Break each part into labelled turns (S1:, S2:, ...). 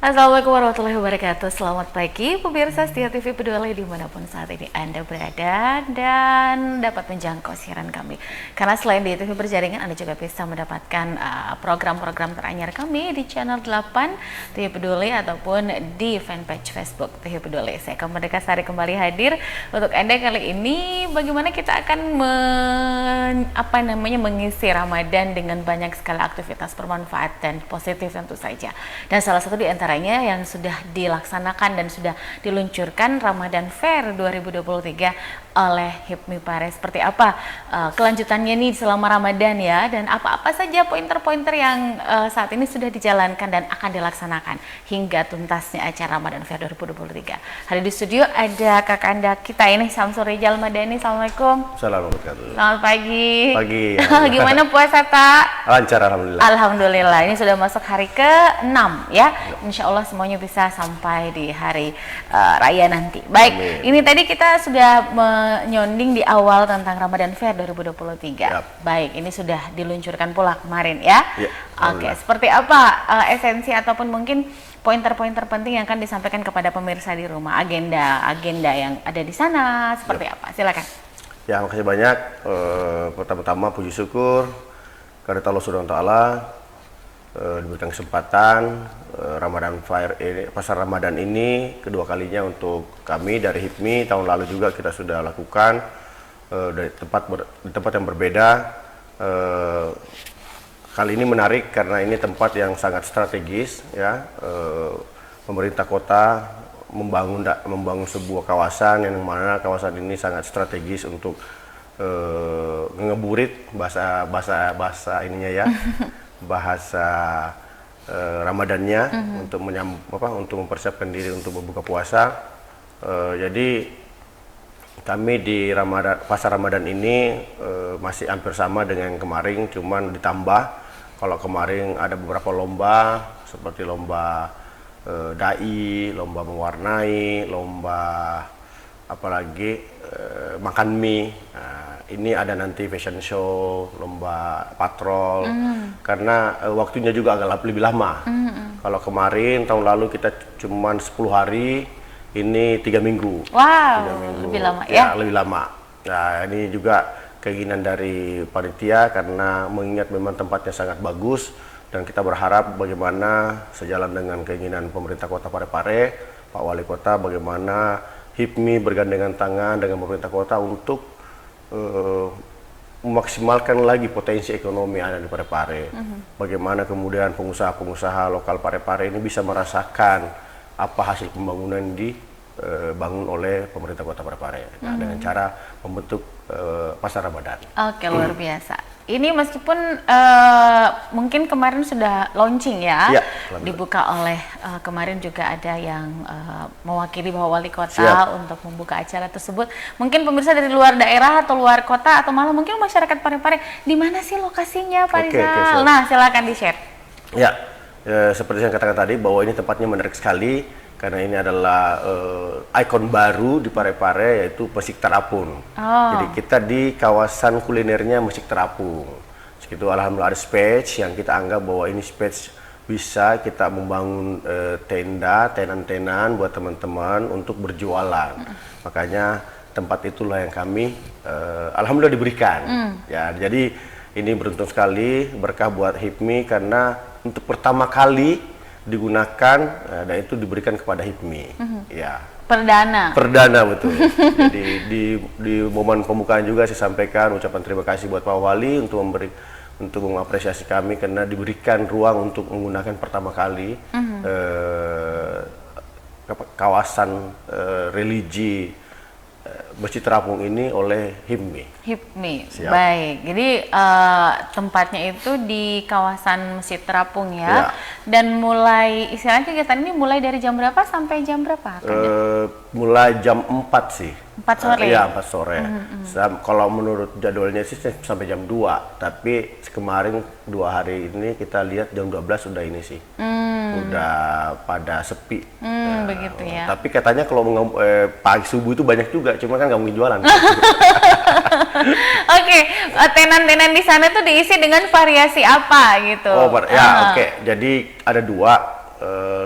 S1: Assalamualaikum warahmatullahi wabarakatuh. Selamat pagi pemirsa Setia TV Peduli dimanapun saat ini Anda berada dan dapat menjangkau siaran kami. Karena selain di TV berjaringan, Anda juga bisa mendapatkan program-program teranyar kami di channel 8 TV Peduli ataupun di fanpage Facebook TV Peduli. Saya akan Sari kembali hadir untuk Anda kali ini. Bagaimana kita akan mengisi Ramadan dengan banyak sekali aktivitas bermanfaat dan positif tentu saja. Dan salah satu di antaranya yang sudah dilaksanakan dan sudah diluncurkan Ramadan Fair 2023 oleh HIPMI Pare. Seperti apa kelanjutannya nih selama Ramadan ya, dan apa-apa saja pointer-pointer yang saat ini sudah dijalankan dan akan dilaksanakan hingga tuntasnya acara Ramadan Fair 2023. Hari di studio ada kakak anda kita ini, Samsul Rizal Madani. Assalamualaikum.
S2: Assalamualaikum.
S1: Selamat pagi.
S2: Pagi.
S1: Gimana puasa, Tak?
S2: Lancar, alhamdulillah.
S1: Alhamdulillah. Ini sudah masuk hari ke-6 ya. Insya Allah semuanya bisa sampai di hari raya nanti. Baik,
S2: Amin.
S1: Ini tadi kita sudah menyonding di awal tentang Ramadan Fair 2023.
S2: Yap.
S1: Baik, ini sudah diluncurkan pula kemarin ya.
S2: Ya,
S1: Oke, seperti apa esensi ataupun mungkin pointer-pointer penting yang akan disampaikan kepada pemirsa di rumah, agenda yang ada di sana seperti apa? Silakan.
S2: Ya, makasih banyak. Pertama-tama puji syukur kepada Allah Subhanahu wa taala diberikan kesempatan Ramadan Fair ini, pasar Ramadan ini kedua kalinya untuk kami dari HIPMI. Tahun lalu juga kita sudah lakukan dari tempat yang berbeda. Kali ini menarik karena ini tempat yang sangat strategis ya. Pemerintah kota membangun sebuah kawasan yang mana kawasan ini sangat strategis untuk ngeburit bahasa ininya ya. Bahasa Ramadannya untuk mempersiapkan diri untuk berbuka puasa. Jadi kami di pasar Ramadan ini masih hampir sama dengan yang kemarin, cuman ditambah. Kalau kemarin ada beberapa lomba seperti lomba dai, lomba mewarnai, lomba apalagi makan mie. Nah, ini ada nanti fashion show, lomba patrol, karena waktunya juga agak lebih lama. Kalau kemarin tahun lalu kita cuma 10 hari, ini 3 minggu.
S1: Wow,
S2: 3 minggu.
S1: lebih lama
S2: ya? Lebih lama. Nah, ini juga keinginan dari panitia karena mengingat memang tempatnya sangat bagus dan kita berharap bagaimana sejalan dengan keinginan pemerintah Kota Parepare, Pak Wali Kota, bagaimana HIPMI bergandengan tangan dengan pemerintah kota untuk memaksimalkan lagi potensi ekonomi yang ada di Parepare. Bagaimana kemudian pengusaha-pengusaha lokal Parepare ini bisa merasakan apa hasil pembangunan yang dibangun oleh pemerintah kota Parepare. Nah, dengan cara membentuk pasar Ramadan.
S1: Oke, luar biasa. Ini meskipun mungkin kemarin sudah launching ya, dibuka oleh kemarin juga ada yang mewakili Bapak Wali Kota untuk membuka acara tersebut. Mungkin pemirsa dari luar daerah atau luar kota atau malah mungkin masyarakat Parepare, di mana sih lokasinya, Pak Rizal? Nah, silakan di-share.
S2: Ya, seperti yang katakan tadi bahwa ini tempatnya menarik sekali karena ini adalah ikon baru di Parepare, yaitu Mesik Terapung. Jadi kita di kawasan kulinernya Mesik Terapung. Segitu, alhamdulillah ada space yang kita anggap bahwa ini space bisa kita membangun tenan-tenan buat teman-teman untuk berjualan. Makanya tempat itulah yang kami alhamdulillah diberikan. Ya, jadi ini beruntung sekali, berkah buat HIPMI karena untuk pertama kali digunakan dan itu diberikan kepada HIPMI. Ya.
S1: Perdana
S2: Betul. Jadi di momen pembukaan juga saya sampaikan ucapan terima kasih buat Pak Wali untuk mengapresiasi kami karena diberikan ruang untuk menggunakan pertama kali kawasan religi Mesjid Terapung ini oleh HIPMI.
S1: Baik. Jadi tempatnya itu di kawasan Mesjid Terapung ya. Dan mulai istilahnya kegiatan ini mulai dari jam berapa sampai jam berapa?
S2: Mulai jam 4 sih.
S1: 4 sore?
S2: Iya, 4 sore. Kalau menurut jadwalnya sih sampai jam 2. Tapi kemarin 2 hari ini kita lihat jam 12 sudah ini sih. Udah pada sepi.
S1: Begitu ya.
S2: Tapi katanya kalau pagi subuh itu banyak juga, cuma kan nggak mungkin jualan.
S1: Oke, tenan-tenan di sana tuh diisi dengan variasi apa gitu?
S2: Oke. Jadi ada 2.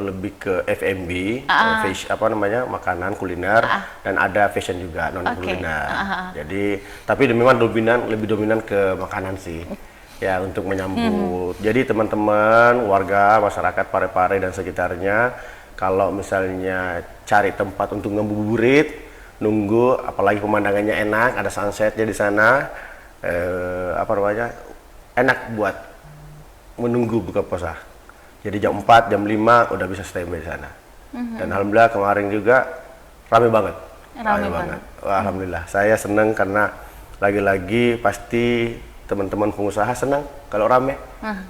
S2: lebih ke F&B, apa namanya, makanan kuliner, dan ada fashion juga non kuliner. Jadi tapi memang lebih dominan ke makanan sih. Ya, untuk menyambut. Jadi teman-teman, warga, masyarakat Parepare dan sekitarnya, kalau misalnya cari tempat untuk ngabuburit, nunggu, apalagi pemandangannya enak, ada sunsetnya di sana, apa namanya, enak buat menunggu buka puasa. Jadi jam 4, jam 5 udah bisa standby di sana. Dan alhamdulillah kemarin juga rame banget. Rame banget. Wah, alhamdulillah. Saya senang karena lagi-lagi pasti teman-teman pengusaha senang kalau rame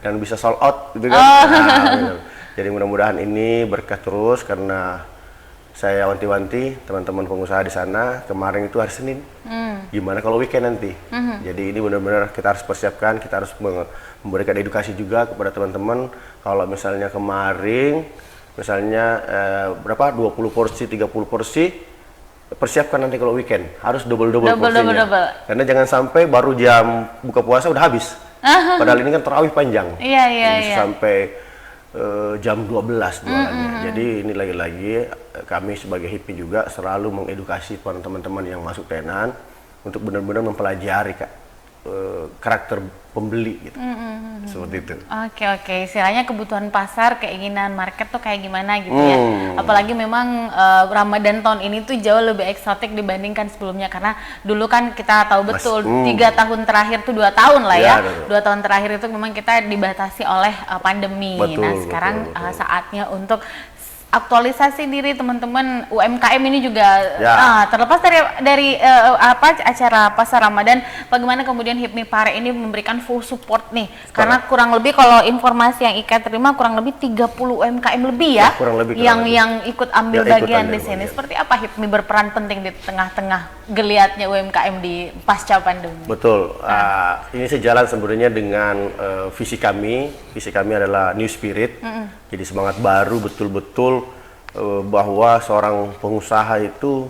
S2: dan bisa sold out gitu kan. Nah, jadi mudah-mudahan ini berkah terus karena saya wanti-wanti teman-teman pengusaha di sana kemarin itu hari Senin. Gimana kalau weekend nanti? Jadi ini benar-benar kita harus persiapkan, kita harus memberikan edukasi juga kepada teman-teman. Kalau misalnya kemarin misalnya berapa 20 porsi, 30 porsi, persiapkan nanti kalau weekend harus double porsinya. Karena jangan sampai baru jam buka puasa udah habis. Padahal ini kan tarawih panjang. Iya. Sampai jam 12 jualannya. Jadi ini lagi-lagi kami sebagai HIPMI juga selalu mengedukasi para teman-teman yang masuk tenan untuk benar-benar mempelajari karakter pembeli gitu. Seperti itu.
S1: Oke. Istilahnya kebutuhan pasar, keinginan market tuh kayak gimana gitu ya. Apalagi memang Ramadan tahun ini tuh jauh lebih eksotik dibandingkan sebelumnya karena dulu kan kita tahu betul 3 tahun terakhir tuh 2 tahun lah ya. 2 tahun terakhir itu memang kita dibatasi oleh pandemi. Sekarang saatnya untuk aktualisasi diri teman-teman UMKM ini juga terlepas dari acara pasar Ramadan, bagaimana kemudian HIPMI Pare ini memberikan full support nih, karena kurang lebih kalau informasi yang Ika terima kurang lebih 30 UMKM lebih ya, yang ikut ambil bagian di sini. Seperti apa HIPMI berperan penting di tengah-tengah geliatnya UMKM di pasca pandemi?
S2: Betul, ini sejalan sebenarnya dengan visi kami adalah New Spirit. Jadi semangat baru betul-betul bahwa seorang pengusaha itu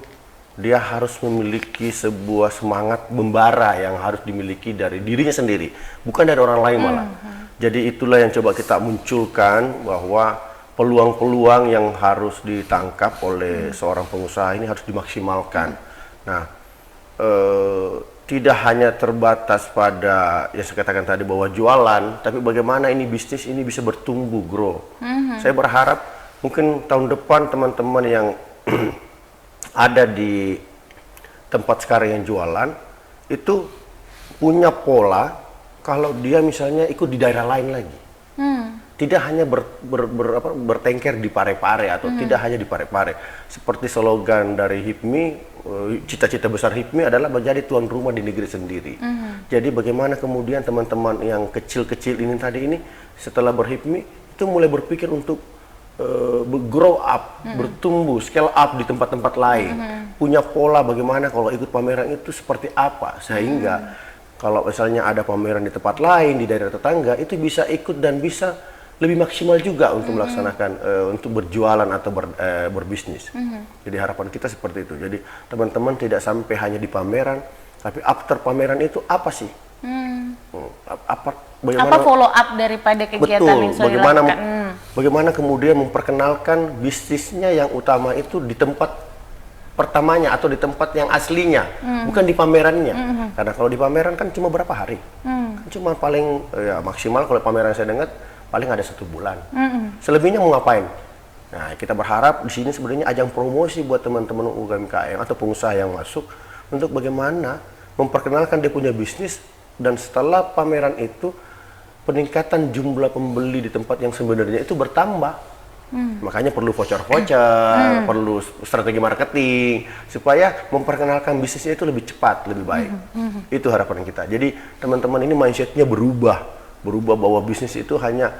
S2: dia harus memiliki sebuah semangat membara yang harus dimiliki dari dirinya sendiri, bukan dari orang lain malah. Jadi itulah yang coba kita munculkan, bahwa peluang-peluang yang harus ditangkap oleh seorang pengusaha ini harus dimaksimalkan. Nah, tidak hanya terbatas pada yang saya katakan tadi bahwa jualan, tapi bagaimana ini bisnis ini bisa bertumbuh, grow. Saya berharap mungkin tahun depan teman-teman yang ada di tempat sekarang yang jualan itu punya pola kalau dia misalnya ikut di daerah lain lagi. Tidak hanya bertengker di Parepare atau tidak hanya di Parepare. Seperti slogan dari HIPMI, cita-cita besar HIPMI adalah menjadi tuan rumah di negeri sendiri. Jadi bagaimana kemudian teman-teman yang kecil-kecil ini tadi ini setelah berHIPMI itu mulai berpikir untuk grow up, bertumbuh, scale up di tempat-tempat lain. Punya pola bagaimana kalau ikut pameran itu seperti apa, sehingga kalau misalnya ada pameran di tempat lain, di daerah tetangga, itu bisa ikut dan bisa lebih maksimal juga untuk melaksanakan, untuk berjualan atau berbisnis. Jadi harapan kita seperti itu. Jadi teman-teman tidak sampai hanya di pameran, tapi after pameran itu apa sih?
S1: Apa follow up daripada kegiatan yang sudah dilakukan?
S2: Bagaimana kemudian memperkenalkan bisnisnya yang utama itu di tempat pertamanya atau di tempat yang aslinya, bukan di pamerannya. Karena kalau di pameran kan cuma berapa hari, cuma paling maksimal kalau pameran saya dengar paling ada 1 bulan. Selebihnya mau ngapain? Nah, kita berharap di sini sebenarnya ajang promosi buat teman-teman UMKM atau pengusaha yang masuk untuk bagaimana memperkenalkan dia punya bisnis, dan setelah pameran itu peningkatan jumlah pembeli di tempat yang sebenarnya itu bertambah. Makanya perlu voucher-voucher, perlu strategi marketing supaya memperkenalkan bisnisnya itu lebih cepat, lebih baik. Itu harapan kita. Jadi teman-teman ini mindsetnya berubah bahwa bisnis itu hanya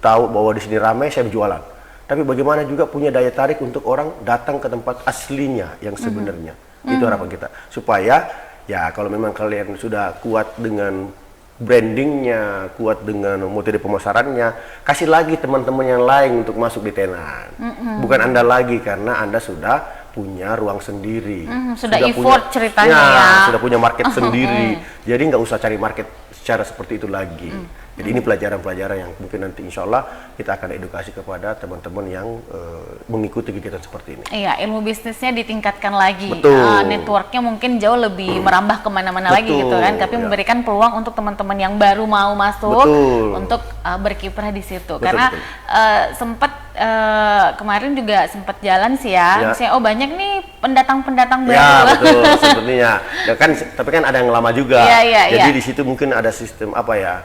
S2: tahu bahwa di sini ramai saya jualan. Tapi bagaimana juga punya daya tarik untuk orang datang ke tempat aslinya yang sebenarnya. Itu harapan kita. Supaya ya kalau memang kalian sudah kuat dengan brandingnya, kuat dengan metode pemasarannya, kasih lagi teman-teman yang lain untuk masuk di tenan. Bukan Anda lagi, karena Anda sudah punya ruang sendiri.
S1: Sudah effort ceritanya ya.
S2: Sudah punya market sendiri. Jadi nggak usah cari market secara seperti itu lagi. Jadi ini pelajaran-pelajaran yang mungkin nanti insya Allah kita akan edukasi kepada teman-teman yang mengikuti kegiatan seperti ini.
S1: Iya, ilmu bisnisnya ditingkatkan lagi.
S2: Betul.
S1: Networknya mungkin jauh lebih merambah kemana-mana lagi gitu kan. Tapi memberikan peluang untuk teman-teman yang baru mau masuk untuk berkiprah di situ. Karena sempat kemarin juga sempat jalan sih ya. Misalnya, oh banyak nih pendatang-pendatang baru.
S2: Ya betul, sebenarnya. Ya kan, tapi kan ada yang lama juga. Jadi di situ mungkin ada sistem apa ya?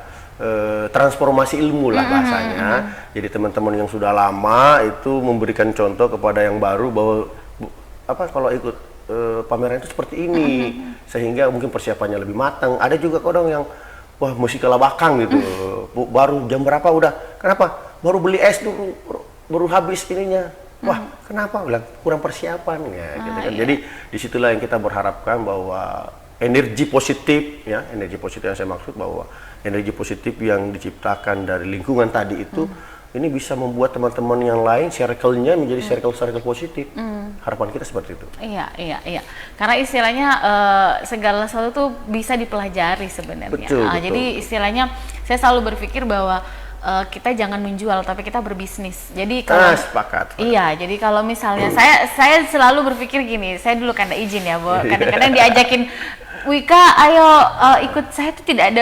S2: Transformasi ilmu lah bahasanya. Jadi teman-teman yang sudah lama itu memberikan contoh kepada yang baru bahwa kalau ikut pameran itu seperti ini, sehingga mungkin persiapannya lebih matang. Ada juga kadang yang wah mesti ke labakang gitu, baru jam berapa udah, kenapa? Baru beli es dulu, baru habis ininya. Wah, kenapa? Bilang kurang persiapan ya, gitu kan. Jadi disitulah yang kita berharapkan bahwa energi positif, ya, energi positif yang saya maksud bahwa energi positif yang diciptakan dari lingkungan tadi itu ini bisa membuat teman-teman yang lain circle-nya menjadi circle-circle positif. Harapan kita seperti itu.
S1: Iya. Karena istilahnya segala sesuatu tuh bisa dipelajari sebenarnya.
S2: Betul.
S1: Jadi istilahnya saya selalu berpikir bahwa kita jangan menjual tapi kita berbisnis. Jadi kalau
S2: sepakat.
S1: Iya, jadi kalau misalnya saya selalu berpikir gini, saya dulu karena izin ya, Bu. Kadang-kadang diajakin Wika, ayo ikut saya tuh tidak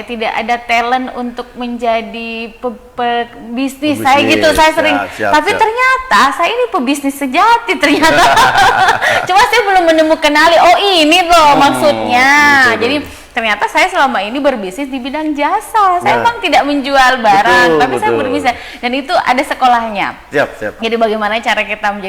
S1: tidak ada talent untuk menjadi pebisnis. Saya gitu, saya sering. Tapi ternyata saya ini pebisnis sejati ternyata. Cuma saya belum menemukan oh ini loh maksudnya. Jadi ternyata saya selama ini berbisnis di bidang jasa. Saya memang tidak menjual barang, tapi saya berbisnis dan itu ada sekolahnya.
S2: Siap.
S1: Jadi bagaimana cara kita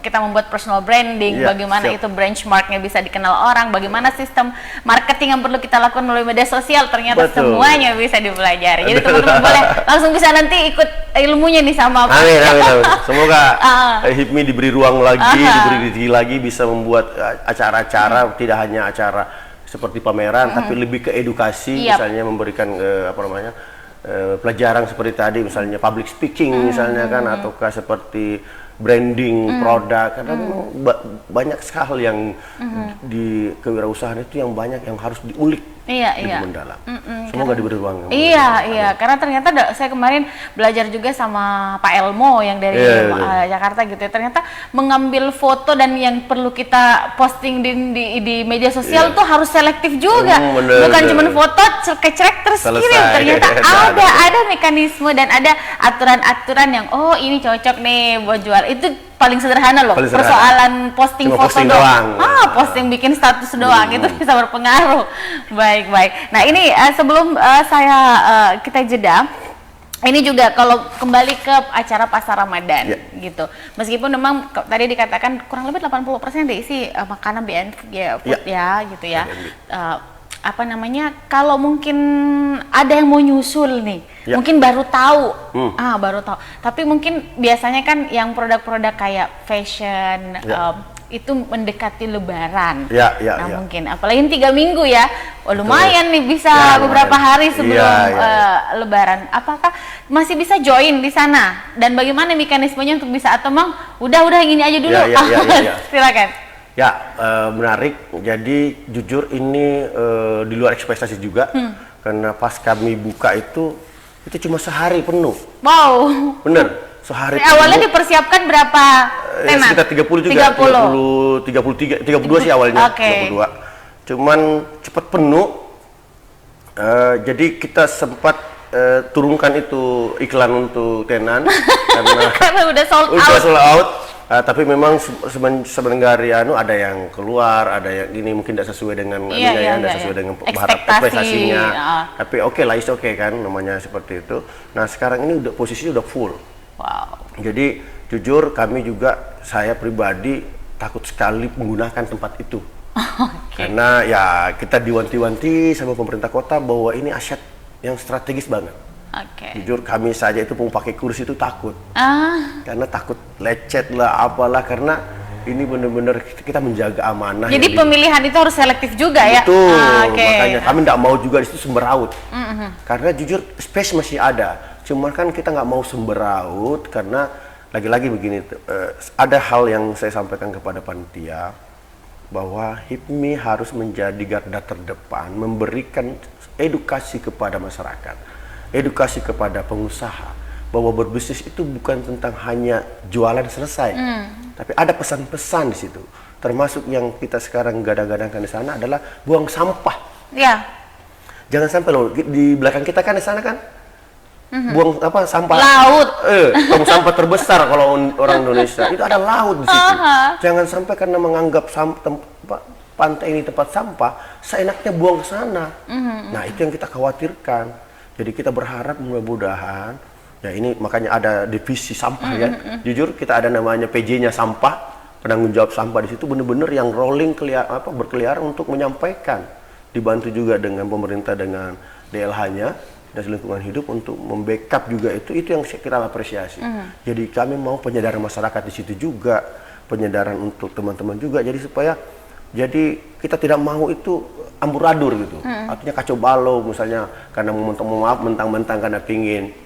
S1: kita membuat personal branding, bagaimana itu benchmarknya bisa dikenal orang, bagaimana sistem marketing yang perlu kita lakukan melalui media sosial, ternyata semuanya bisa dipelajari. Jadi teman-teman boleh langsung bisa nanti ikut ilmunya nih sama Pak.
S2: Amin. Semoga HIPMI diberi ruang lagi, diberi rezeki lagi bisa membuat acara-acara, tidak hanya acara seperti pameran, tapi lebih ke edukasi, misalnya memberikan pelajaran seperti tadi, misalnya public speaking, misalnya kan, ataukah seperti branding produk, karena memang banyak sekali yang di kewirausahaan itu yang banyak yang harus diulik lebih mendalam. Semoga diberi ruang.
S1: Iya, karena ternyata saya kemarin belajar juga sama Pak Elmo yang dari Jakarta gitu ya. Ternyata mengambil foto dan yang perlu kita posting di media sosial tuh harus selektif juga. Bukan cuma foto cekrek terus kirim. Ternyata ada mekanisme dan ada aturan-aturan yang ini cocok nih buat jual. Itu paling sederhana loh, persoalan posting foto doang. Posting bikin status doang itu bisa berpengaruh. Baik. Nah ini sebelum kita jeda, ini juga kalau kembali ke acara pasar Ramadan gitu. Meskipun memang tadi dikatakan kurang lebih 80% diisi makanan BNP food gitu ya. Kalau mungkin ada yang mau nyusul nih, mungkin baru tahu, tapi mungkin biasanya kan yang produk-produk kayak fashion itu mendekati Lebaran. Mungkin apalagi 3 minggu ya, lumayan nih bisa beberapa hari sebelum Lebaran. Apakah masih bisa join di sana? Dan bagaimana mekanismenya untuk bisa atau udah gini aja dulu? Silakan.
S2: Menarik. Jadi jujur ini di luar ekspektasi juga, karena pas kami buka itu cuma sehari penuh.
S1: Wow.
S2: Bener, sehari.
S1: Awalnya dipersiapkan berapa tenan?
S2: Sekitar 30 juga. 32 sih awalnya. 32. Cuman cepat penuh. Jadi kita sempat turunkan itu iklan untuk tenan
S1: karena udah sold
S2: out. Tapi memang sebenarnya ada yang keluar, ada yang ini mungkin tidak sesuai dengan sesuai dengan ekspektasinya. Tapi lah, is okay kan, namanya seperti itu. Nah sekarang ini posisinya udah full.
S1: Wow.
S2: Jadi jujur kami juga, saya pribadi takut sekali menggunakan tempat itu. Karena kita diwanti-wanti sama pemerintah kota bahwa ini aset yang strategis banget. Jujur kami saja itu mau pakai kursi itu takut, karena takut lecet lah apalah, karena ini benar-benar kita menjaga amanah.
S1: Jadi pemilihan itu harus selektif juga ya.
S2: Betul. Makanya kami tidak mau juga di situ semberaut, karena jujur space masih ada, cuma kan kita nggak mau semberaut karena lagi-lagi begini, ada hal yang saya sampaikan kepada panitia. bahwa HIPMI harus menjadi garda terdepan, memberikan edukasi kepada masyarakat, edukasi kepada pengusaha, bahwa berbisnis itu bukan tentang hanya jualan selesai, tapi ada pesan-pesan di situ. Termasuk yang kita sekarang gadang-gadangkan di sana adalah buang sampah.
S1: Ya.
S2: Jangan sampai loh, di belakang kita kan di sana kan buang sampah
S1: laut.
S2: Tong sampah terbesar kalau orang Indonesia itu ada laut di situ. Jangan sampai karena menganggap pantai ini tempat sampah, seenaknya buang ke sana. Nah, itu yang kita khawatirkan. Jadi kita berharap mudah-mudahan ya, ini makanya ada divisi sampah ya. Jujur kita ada namanya PJ-nya sampah, penanggung jawab sampah di situ benar-benar yang rolling berkeliaran untuk menyampaikan. Dibantu juga dengan pemerintah dengan DLH-nya dan lingkungan hidup untuk membackup juga itu yang kita apresiasi. Jadi kami mau penyadaran masyarakat di situ juga, penyadaran untuk teman-teman juga. Jadi kita tidak mau itu amburadul gitu. Artinya kacau balau misalnya karena mentang-mentang karena pingin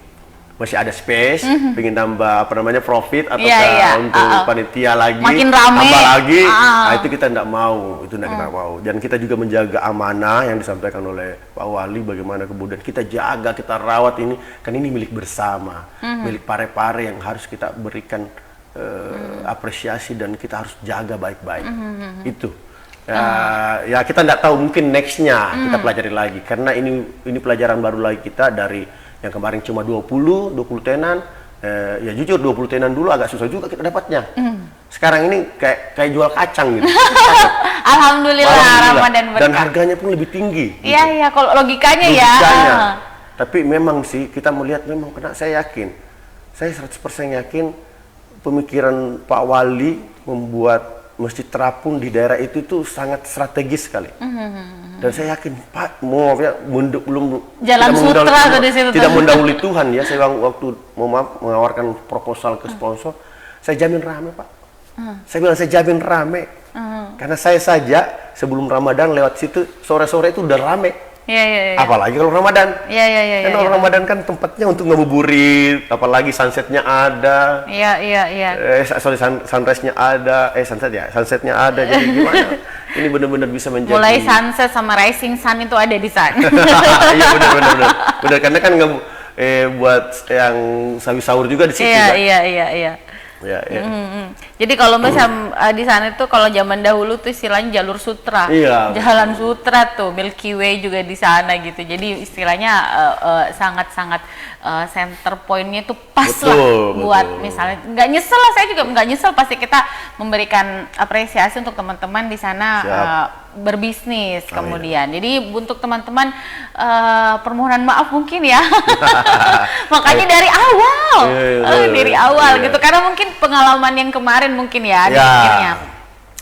S2: masih ada space, pingin tambah profit atau untuk panitia lagi,
S1: makin rame,
S2: tambah lagi. Nah, itu kita tidak mau, kita mau. Dan kita juga menjaga amanah yang disampaikan oleh Pak Wali, bagaimana kemudian kita jaga, kita rawat ini, kan ini milik bersama, milik Parepare yang harus kita berikan apresiasi dan kita harus jaga baik-baik. Itu. Ya kita tidak tahu, mungkin nextnya kita pelajari lagi, karena ini pelajaran baru lagi kita dari yang kemarin cuma 20 tenan. Ya jujur 20 tenan dulu agak susah juga kita dapatnya. Sekarang ini kayak jual kacang gitu.
S1: Alhamdulillah, Ramadan berkah.
S2: Dan harganya pun lebih tinggi.
S1: Iya,
S2: gitu.
S1: kalau logikanya ya.
S2: Tapi memang sih kita melihat memang, karena saya 100% yakin pemikiran Pak Wali membuat Masjid Terapung di daerah itu sangat strategis sekali. Dan saya yakin Pak belum
S1: Jalan Sutra tuh di situ.
S2: Tidak mendahului Tuhan ya. Saya waktu menawarkan proposal ke sponsor, saya jamin rame Pak. Saya bilang saya jamin rame. Karena saya saja sebelum Ramadan lewat situ sore-sore itu udah rame.
S1: Iya.
S2: Apalagi kalau Ramadan.
S1: Iya.
S2: Kan kalau Ramadan kan tempatnya untuk ngabuburit, apalagi sunsetnya ada.
S1: Iya.
S2: Sunrise-nya ada, sunsetnya ada. Jadi gimana? Ini benar-benar bisa menjadi.
S1: Mulai sunset sama rising sun itu ada di sana.
S2: Iya benar. Karena kan buat yang sawi sahur juga di situ.
S1: Iya.
S2: Ya.
S1: Jadi kalau misalnya di sana itu kalau zaman dahulu tuh istilahnya jalur sutra, jalan sutra tuh, Milky Way juga di sana gitu. Jadi istilahnya sangat-sangat center pointnya tuh pas buat misalnya nggak nyesel lah, saya juga nggak nyesel, pasti kita memberikan apresiasi untuk teman-teman di sana berbisnis kemudian. Jadi untuk teman-teman permohonan maaf mungkin ya. Makanya dari awal gitu, karena mungkin pengalaman yang kemarin mungkin ya dipikirnya.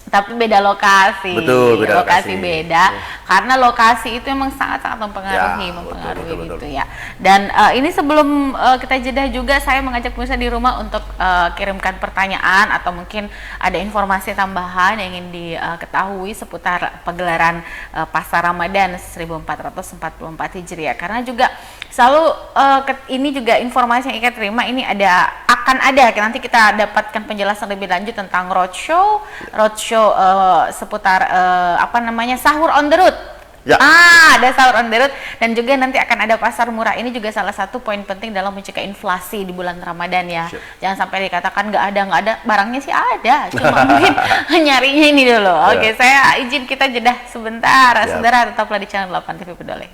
S1: Tapi beda lokasi.
S2: Betul, beda lokasi.
S1: Beda. Karena lokasi itu memang sangat-sangat mempengaruhi
S2: betul.
S1: gitu ya. Dan ini sebelum kita jeda juga saya mengajak pemirsa di rumah untuk kirimkan pertanyaan atau mungkin ada informasi tambahan yang ingin diketahui seputar pegelaran Pasar Ramadan 1444 Hijriah. Karena juga selalu ini juga informasi yang kita terima ini akan ada nanti kita dapatkan penjelasan lebih lanjut tentang roadshow seputar sahur on the road. Ada sahur on the road, dan juga nanti akan ada pasar murah. Ini juga salah satu poin penting dalam mencegah inflasi di bulan Ramadan ya. Jangan sampai dikatakan nggak ada, barangnya sih ada, cuma mungkin nyarinya ini dulu. Oke, saya izin kita jeda sebentar. Saudara tetaplah di channel 8 TV Peduli.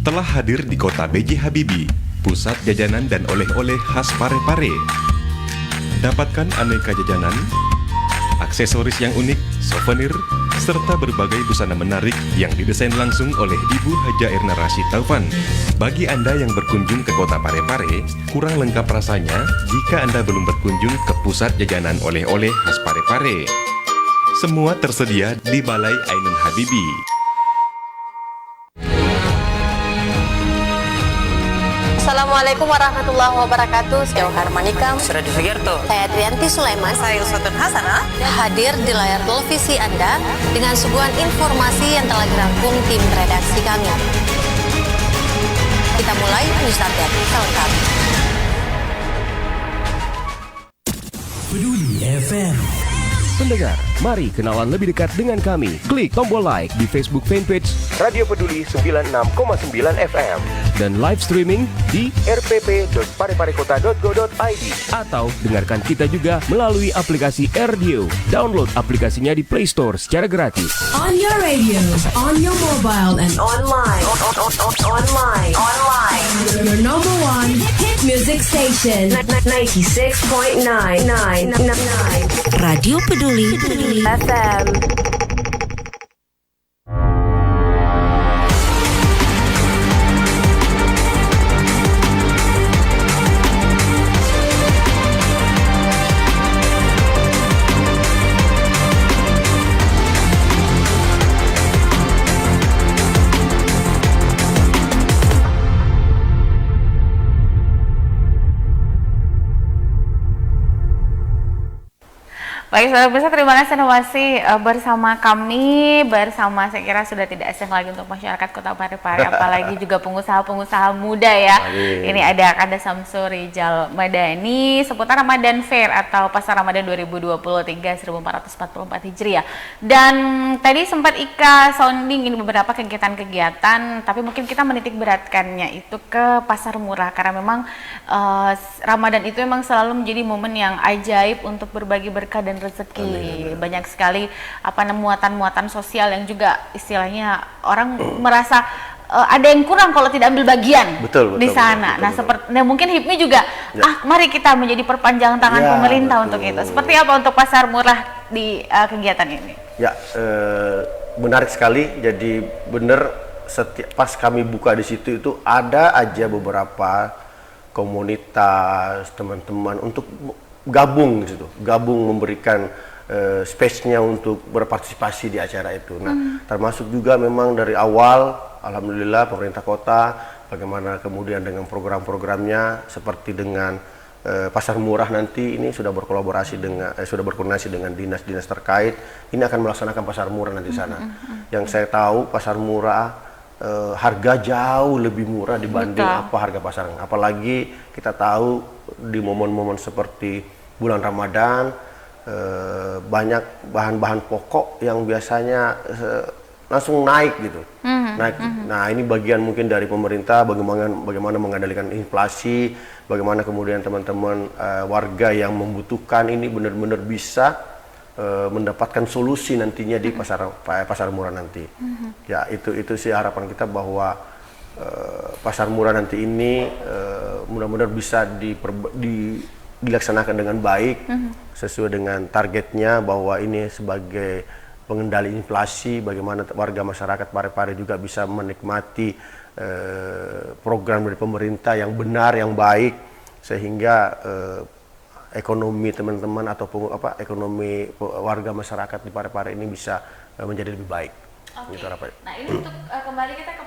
S3: Telah hadir di kota B.J. Habibie, pusat jajanan dan oleh-oleh khas Parepare. Dapatkan aneka jajanan, aksesoris yang unik, souvenir, serta berbagai busana menarik yang didesain langsung oleh Ibu Haja Erna Rashid Taufan. Bagi Anda yang berkunjung ke kota Parepare, kurang lengkap rasanya jika Anda belum berkunjung ke pusat jajanan oleh-oleh khas Parepare. Semua tersedia di Balai Ainun Habibie.
S4: Assalamualaikum warahmatullahi wabarakatuh. Saya Ohar Manikam.
S5: Suradi Sugiarto.
S4: Saya Trianti Sulaiman.
S5: Saya Uswatun Hasanah.
S4: Hadir di layar televisi Anda dengan suguhan informasi yang telah dirangkum tim redaksi kami. Kita mulai news update selengkapnya.
S6: Peduli FM.
S7: Pendengar, mari kenalan lebih dekat dengan kami. Klik tombol like di Facebook fanpage Radio Peduli 96,9 FM dan live streaming di rpp.pareparekota.go.id atau dengarkan kita juga melalui aplikasi RDio. Download aplikasinya di Play Store secara gratis.
S6: On your radio, on your mobile, and online. Online. Your number one hit music station. 96.9. Radio Peduli FM.
S1: Baik, saudara pemirsa, terima kasih Anda masih bersama kami, bersama saya kira sudah tidak asing lagi untuk masyarakat Kota Parepare, apalagi juga pengusaha-pengusaha muda ya. Ini ada Kada Samsul Rijal Madani seputar Ramadan Fair atau Pasar Ramadan 2023 1444 Hijriah. Dan tadi sempat Ika sounding ini beberapa kegiatan-kegiatan, tapi mungkin kita menitik beratkannya itu ke pasar murah karena memang Ramadan itu memang selalu menjadi momen yang ajaib untuk berbagi berkah dan rezeki. Banyak sekali muatan-muatan sosial yang juga istilahnya orang merasa ada yang kurang kalau tidak ambil bagian di sana. Seperti mungkin HIPMI juga mari kita menjadi perpanjangan tangan pemerintah untuk itu. Seperti apa untuk pasar murah di kegiatan ini? Ya,
S2: menarik sekali. Jadi benar pas kami buka di situ itu ada aja beberapa komunitas teman-teman untuk gabung memberikan space-nya untuk berpartisipasi di acara itu. Nah, termasuk juga memang dari awal, alhamdulillah pemerintah kota, bagaimana kemudian dengan program-programnya, seperti dengan pasar murah nanti ini sudah berkolaborasi dengan, sudah berkoordinasi dengan dinas-dinas terkait. Ini akan melaksanakan pasar murah nanti sana. Yang saya tahu pasar murah harga jauh lebih murah dibanding harga pasar. Apalagi kita tahu di momen-momen seperti bulan Ramadan, banyak bahan-bahan pokok yang biasanya langsung naik gitu. Nah, ini bagian mungkin dari pemerintah bagaimana mengendalikan inflasi, bagaimana kemudian teman-teman warga yang membutuhkan ini benar-benar bisa mendapatkan solusi nantinya di pasar murah nanti. Ya, itu sih harapan kita bahwa pasar murah nanti ini mudah-mudahan bisa dilaksanakan dengan baik sesuai dengan targetnya, bahwa ini sebagai pengendali inflasi, bagaimana warga masyarakat Parepare juga bisa menikmati program dari pemerintah yang benar, yang baik, sehingga ekonomi teman-teman ataupun ekonomi warga masyarakat di Parepare ini bisa menjadi lebih baik. Gitu,
S1: nah, ini untuk kembali kita ke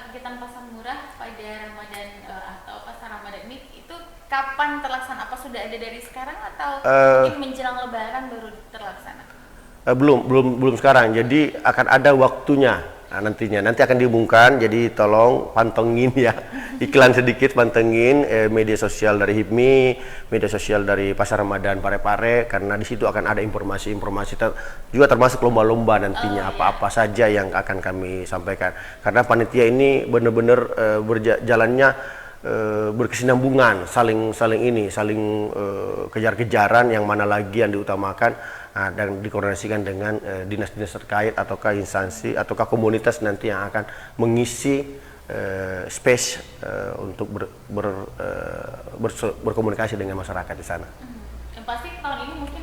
S1: kegiatan pasar murah pada Ramadan atau pasar Ramadan ini, itu kapan terlaksana? Apa sudah ada dari sekarang atau mungkin menjelang Lebaran baru terlaksana?
S2: Belum sekarang. Jadi akan ada waktunya. Nanti akan diumumkan. Jadi tolong pantengin ya, iklan sedikit, pantengin media sosial dari HIPMI, media sosial dari Pasar Ramadan Parepare, karena di situ akan ada informasi-informasi juga termasuk lomba-lomba nantinya, apa-apa saja yang akan kami sampaikan. Karena panitia ini benar-benar berjalannya berkesinambungan, saling kejar-kejaran, yang mana lagi yang diutamakan. Dan dikoordinasikan dengan dinas-dinas terkait ataukah instansi ataukah komunitas nanti yang akan mengisi space untuk berkomunikasi dengan masyarakat di sana.
S1: Yang pasti tahun ini mungkin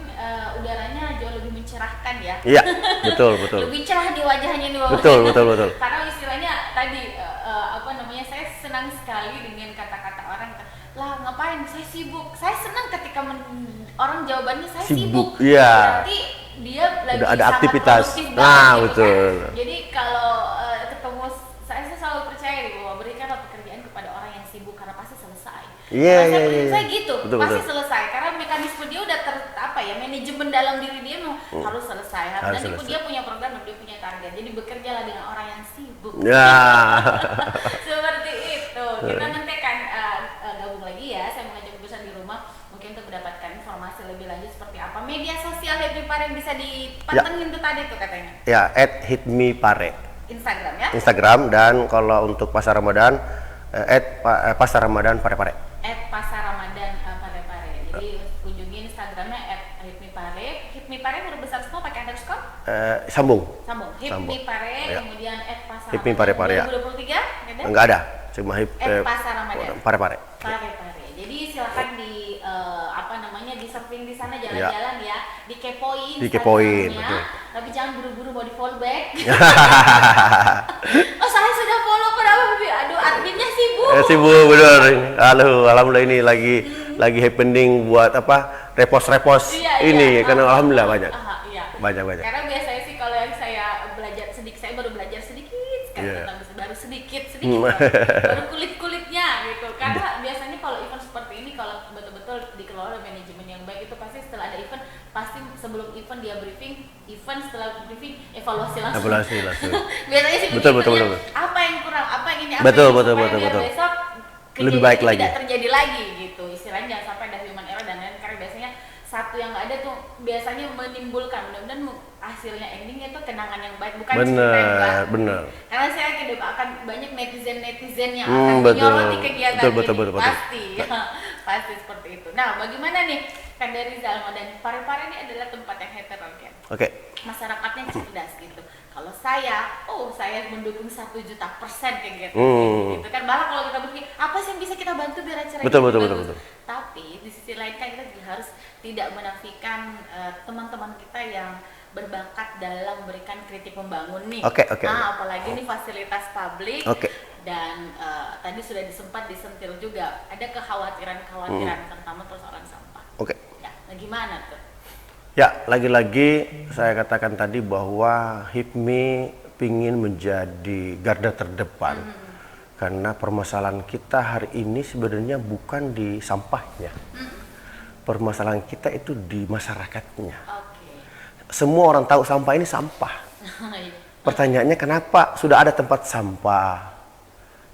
S1: udaranya jauh lebih mencerahkan ya.
S2: Iya, betul.
S1: Lebih cerah di wajahnya nih, Bapak.
S2: Betul.
S1: Karena istilahnya tadi saya senang sekali dengan kata-kata orang, lah ngapain, saya sibuk. Saya senang ketika orang jawabannya saya sibuk.
S2: Iya.
S1: Berarti dia lagi
S2: udah ada
S1: sangat
S2: aktivitas.
S1: produktif
S2: Nah,
S1: banget,
S2: betul.
S1: Kan? Jadi kalau ketemu, saya selalu percaya bahwa berikanlah pekerjaan kepada orang yang sibuk, karena pasti selesai.
S2: Iya,
S1: Kalau saya
S2: iya,
S1: prinsip
S2: iya.
S1: saya gitu,
S2: Betul,
S1: pasti
S2: betul.
S1: selesai karena mekanisme dia udah manajemen dalam diri dia harus selesai.
S2: Harus
S1: Dan itu
S2: selesai.
S1: dia punya program, dia punya target. Jadi bekerjalah dengan orang yang sibuk.
S2: Ya.
S1: Seperti itu. Kita nanti akan gabung lagi ya. Saya mengajak pesan di rumah mungkin untuk mendapatkan informasi lebih lanjut seperti apa. Media sosial Hipmi Pare yang bisa dipantengin tuh tadi tuh katanya.
S2: Ya, @hitmipare.
S1: Instagram ya.
S2: Instagram, dan kalau untuk pasar Ramadan pasar Ramadan Pare-Pare.
S1: Pasar Ramadan Pare-Pare. Jadi kunjungi Instagramnya @hipmipare. Hipmipare huruf besar semua pakai underscore.
S2: Sambung.
S1: Hipmi Pare,
S2: Ya.
S1: kemudian @pasar
S2: Hipmi Pare-Pare, ya.
S1: 2023 ada?
S2: Enggak ada, cuma
S1: Pasar Ramadan.
S2: Pare-Pare.
S1: Pare-Pare. Jadi silakan di surfing di sana, jalan-jalan ya, dikepoin
S2: Dikepoin,
S1: Instagramnya,
S2: betul.
S1: tapi jangan buru-buru mau di follow back. Oh, saya sudah follow, kenapa? Aduh, adminnya sibuk.
S2: Sibuk bener. Halo, alhamdulillah ini lagi happening buat repost
S1: Iya,
S2: ini
S1: iya.
S2: karena alhamdulillah banyak.
S1: Iya.
S2: Banyak.
S1: Karena biasanya sih kalau yang saya belajar sedikit, saya baru belajar sedikit sekarang
S2: Iya.
S1: tentang baru sedikit baru kulit-kulitnya gitu. Karena biasanya kalau event seperti ini kalau betul-betul dikelola manajemen yang baik itu pasti setelah ada event, pasti sebelum event dia briefing, event setelah briefing evaluasi langsung. Biasanya sih
S2: Betul,
S1: begitu
S2: betul,
S1: ya.
S2: betul.
S1: Apa yang kurang, apa yang ini, apa
S2: Betul,
S1: yang ini,
S2: betul,
S1: supaya
S2: betul,
S1: biar
S2: betul.
S1: besok
S2: Lebih
S1: kejadian
S2: baik
S1: ini
S2: lagi.
S1: tidak terjadi lagi gitu. Istilahnya jangan sampai ada human error dan lain-lain, karena biasanya satu yang nggak ada tuh biasanya menimbulkan, mudah-mudahan hasilnya endingnya itu kenangan yang baik, bukan cerita yang baik.
S2: Bener.
S1: Karena saya yakin akan banyak netizen yang
S2: Hmm,
S1: akan
S2: betul.
S1: menyoroti kegiatan
S2: Betul,
S1: ini.
S2: betul.
S1: Pasti, pasti seperti itu. Nah, bagaimana nih Kang Rizal dan Pare-Pare ini adalah tempat yang heterogen.
S2: Oke.
S1: Masyarakatnya cerdas gitu. Kalau saya mendukung 1.000.000% kegiatan gitu kan. Malah kalau kita berpikir apa sih yang bisa kita bantu biar acara
S2: Betul,
S1: ini
S2: betul,
S1: bagus.
S2: betul, betul.
S1: Tapi di sisi lain kan kita juga harus tidak menafikan teman-teman kita yang berbakat dalam memberikan kritik membangun nih.
S2: Oke.
S1: Apalagi ini fasilitas publik.
S2: Oke.
S1: Dan tadi sudah sempat disentil juga ada kekhawatiran terutama persoalan sampah.
S2: Oke.
S1: Ya, nah gimana tuh?
S2: Ya, lagi-lagi saya katakan tadi bahwa Hipmi pingin menjadi garda terdepan. Karena permasalahan kita hari ini sebenarnya bukan di sampahnya. Permasalahan kita itu di masyarakatnya.
S1: Oke.
S2: Semua orang tahu sampah ini sampah. Pertanyaannya kenapa sudah ada tempat sampah,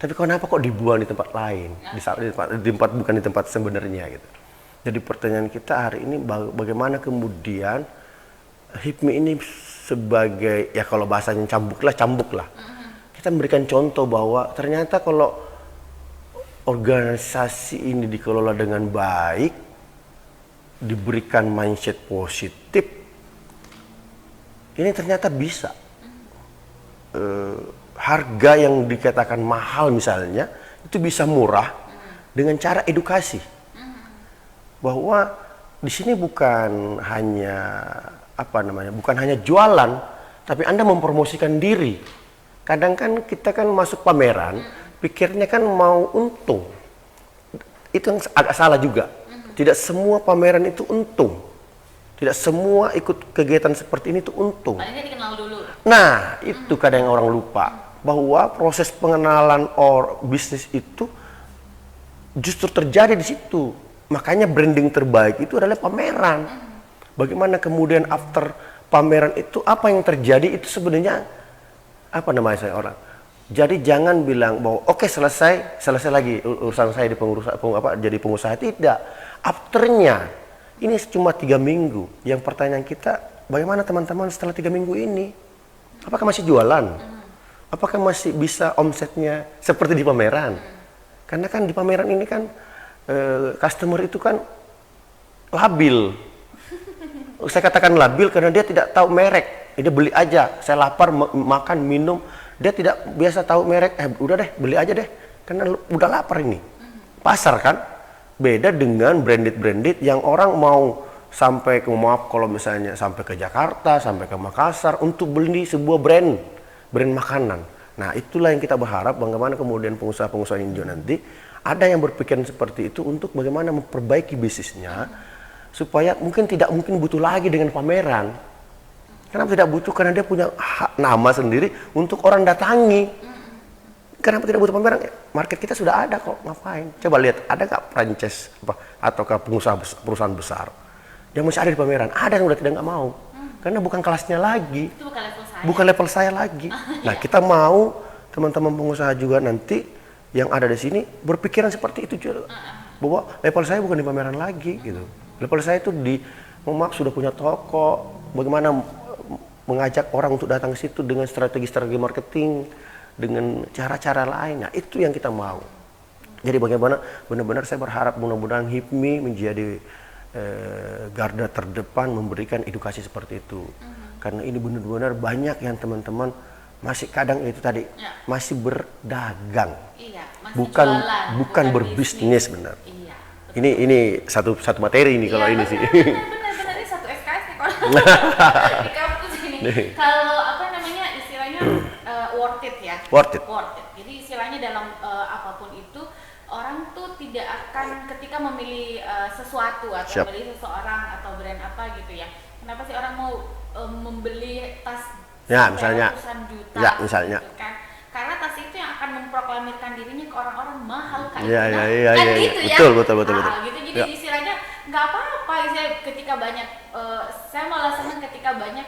S2: tapi kenapa kok dibuang di tempat lain, di tempat bukan di tempat sebenarnya gitu. Jadi pertanyaan kita hari ini bagaimana kemudian Hipmi ini sebagai, ya kalau bahasanya cambuk lah. Kita memberikan contoh bahwa ternyata kalau organisasi ini dikelola dengan baik, diberikan mindset positif, ini ternyata bisa. Harga yang dikatakan mahal misalnya, itu bisa murah dengan cara edukasi. Bahwa di sini bukan hanya bukan hanya jualan, tapi Anda mempromosikan diri. Kadang kan kita kan masuk pameran, pikirnya kan mau untung. Itu yang agak salah juga. Tidak semua pameran itu untung. Tidak semua ikut kegiatan seperti ini itu untung.
S1: Palingnya dikenal dulu.
S2: Nah, itu kadang orang lupa bahwa proses pengenalan bisnis itu justru terjadi di situ. Makanya branding terbaik itu adalah pameran. Bagaimana kemudian after pameran itu apa yang terjadi itu sebenarnya orang. Jadi jangan bilang bahwa oke, selesai lagi urusan saya di jadi pengusaha, tidak. Afternya ini cuma 3 minggu. Yang pertanyaan kita, bagaimana teman-teman setelah 3 minggu ini? Apakah masih jualan? Apakah masih bisa omsetnya seperti di pameran? Karena kan di pameran ini kan customer itu kan labil. Saya katakan labil karena dia tidak tahu merek. Dia beli aja. Saya lapar makan minum, dia tidak biasa tahu merek. Udah deh, beli aja deh. Karena udah lapar ini. Pasar kan beda dengan branded yang orang mau sampai ke, maaf kalau misalnya sampai ke Jakarta, sampai ke Makassar untuk beli sebuah brand makanan. Nah, itulah yang kita berharap bagaimana kemudian pengusaha-pengusaha Indo nanti ada yang berpikiran seperti itu untuk bagaimana memperbaiki bisnisnya supaya tidak mungkin butuh lagi dengan pameran. Kenapa tidak butuh? Karena dia punya hak nama sendiri untuk orang datangi. Kenapa tidak butuh pameran? Market kita sudah ada kok, ngapain? Coba lihat, ada nggak franchise ataukah perusahaan besar yang masih ada di pameran? Ada yang udah tidak nggak mau, karena bukan kelasnya lagi,
S1: Itu bukan level saya.
S2: bukan level saya lagi. Nah, kita mau teman-teman pengusaha juga nanti yang ada di sini berpikiran seperti itu juga, bahwa level saya bukan di pameran lagi gitu. Level saya itu sudah punya toko, bagaimana mengajak orang untuk datang ke situ dengan strategi-strategi marketing, dengan cara-cara lain. Nah, itu yang kita mau. Jadi bagaimana benar-benar saya berharap mudah-mudahan HIPMI menjadi garda terdepan memberikan edukasi seperti itu. Karena ini benar-benar banyak yang teman-teman masih kadang itu tadi masih berdagang.
S1: Iya, masih
S2: bukan
S1: jualan,
S2: berbisnis benar.
S1: Iya.
S2: Ini satu materi ini kalau ini sih.
S1: Benar ini satu SKS nih kalau di kampus ini. Kalau apa namanya istilahnya worth it ya.
S2: Worth it.
S1: Jadi istilahnya dalam apapun itu orang tuh tidak akan ketika memilih sesuatu atau memilih seseorang atau brand apa gitu ya. Kenapa sih orang mau membeli tas
S2: misalnya
S1: ratusan juta?
S2: Ya, misalnya.
S1: Gitu kan? Karena tas itu yang akan memproklamirkan dirinya ke orang-orang mahal kan.
S2: Iya,
S1: Gitu ya.
S2: Betul.
S1: Gitu. Jadi istilahnya nggak apa-apa ketika banyak saya malah senang ketika banyak